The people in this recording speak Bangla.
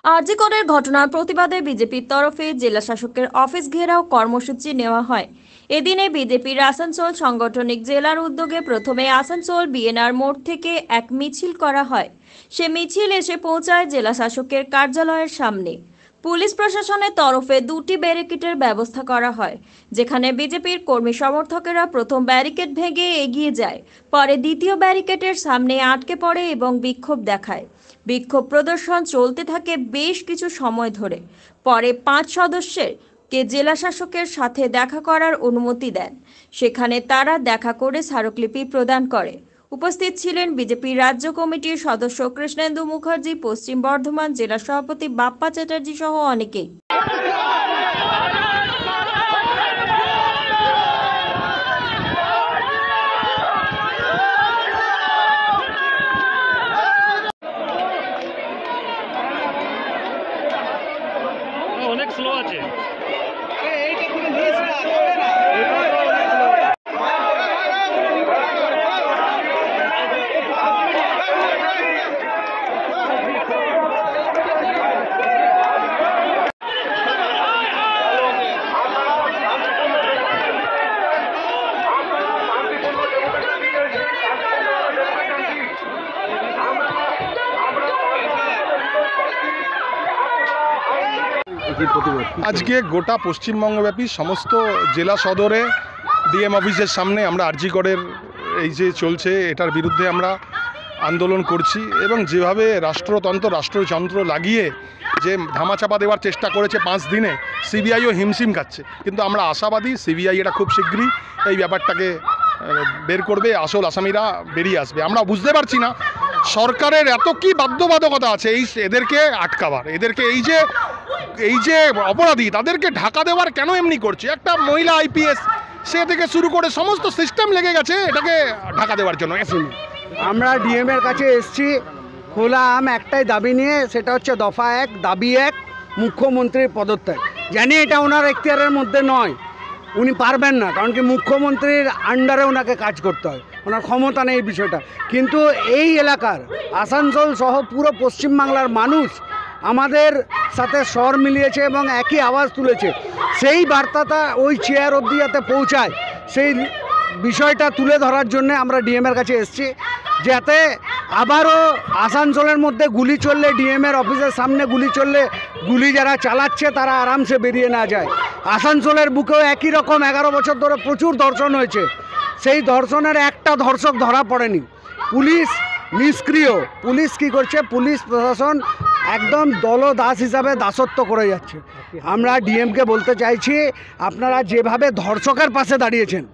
আরজিকরের ঘটনার প্রতিবাদে বিজেপির তরফে জেলা শাসকের অফিস ঘেরাও কর্মসূচি নেওয়া হয়। এদিনে বিজেপির আসানসোল সাংগঠনিক জেলার উদ্যোগে প্রথমে আসানসোল বিএনআর মোড় থেকে এক মিছিল করা হয়। সে মিছিল এসে পৌঁছায় জেলা শাসকের কার্যালয়ের সামনে। পুলিশ প্রশাসনের তরফে দুটি ব্যারিকেডের ব্যবস্থা করা হয়, যেখানে বিজেপির কর্মী সমর্থকেরা প্রথম ব্যারিকেড ভেঙে এগিয়ে যায়, পরে দ্বিতীয় ব্যারিকেডের সামনে আটকে পড়ে এবং বিক্ষোভ দেখায়। বিক্ষোভ প্রদর্শন চলতে থাকে বেশ কিছু সময় ধরে। পরে 5 সদস্যের কে জেলা শাসকের সাথে দেখা করার অনুমতি দেন। সেখানে তারা দেখা করে স্মারকলিপি প্রদান করে। উপস্থিত ছিলেন বিজেপির রাজ্য কমিটির সদস্য কৃষ্ণেন্দু মুখার্জি, পশ্চিম বর্ধমান জেলা সভাপতি বাপ্পা চ্যাটার্জি সহ অনেকেই। অনেক স্লো আছে। আজকে গোটা পশ্চিমবঙ্গব্যাপী সমস্ত জেলা সদরে ডিএম অফিসের সামনে আমরা আরজিকরের এই যে চলছে এটার বিরুদ্ধে আমরা আন্দোলন করছি এবং যেভাবে রাষ্ট্রযন্ত্র লাগিয়ে যে ধামাচাপা দেওয়ার চেষ্টা করেছে 5 দিনে, সিবিআইও হিমশিম খাচ্ছে। কিন্তু আমরা আশাবাদী সিবিআই এটা খুব শীঘ্রই এই ব্যাপারটাকে বের করবে, আসল আসামিরা বেরিয়ে আসবে। আমরা বুঝতে পারছি না সরকারের এত কি বাধ্যবাধকতা আছে এদেরকে আটকাবার, এদেরকে এই যে অপরাধী তাদেরকে ঢাকা দেওয়ার কেন এমনি করছে। একটা মহিলা আইপিএস সে থেকে শুরু করে সমস্ত সিস্টেম লেগে গেছে এটাকে ঢাকা দেওয়ার জন্য। আমরা ডিএমের কাছে এসছি খোলা আম একটাই দাবি নিয়ে, সেটা হচ্ছে দফা 1 দাবি 1 মুখ্যমন্ত্রীর পদত্যাগ। জানি এটা ওনার এখতিয়ারের মধ্যে নয়, উনি পারবেন না, কারণ কি মুখ্যমন্ত্রীর আন্ডারে ওনাকে কাজ করতে হয়, ওনার ক্ষমতা নেই এই বিষয়টা। কিন্তু এই এলাকার আসানসোল সহ পুরো পশ্চিমবাংলার মানুষ আমাদের সাথে স্বর মিলিয়েছে এবং একই আওয়াজ তুলেছে। সেই বার্তাটা ওই চেয়ার অবধি যাতে পৌঁছায় সেই বিষয়টা তুলে ধরার জন্য আমরা ডিএমের কাছে এসেছি, যাতে আবারও আসানসোলের মধ্যে গুলি চললে, ডিএমের অফিসের সামনে গুলি চললে গুলি যারা চালাচ্ছে তারা আরামসে বেরিয়ে না যায়। আসানসোলের বুকেও একই রকম 11 বছর ধরে প্রচুর ধর্ষণ হয়েছে, সেই ধর্ষণের একটা ধর্ষক ধরা পড়েনি। পুলিশ নিষ্ক্রিয়। পুলিশ কি করছে? পুলিশ প্রশাসন একদম দলদাস হিসাবে দাসত্ব করে যাচ্ছে। আমরা ডিএমকে বলতে চাইছি, আপনারা যেভাবে ধর্ষকের পাশে দাঁড়িয়েছেন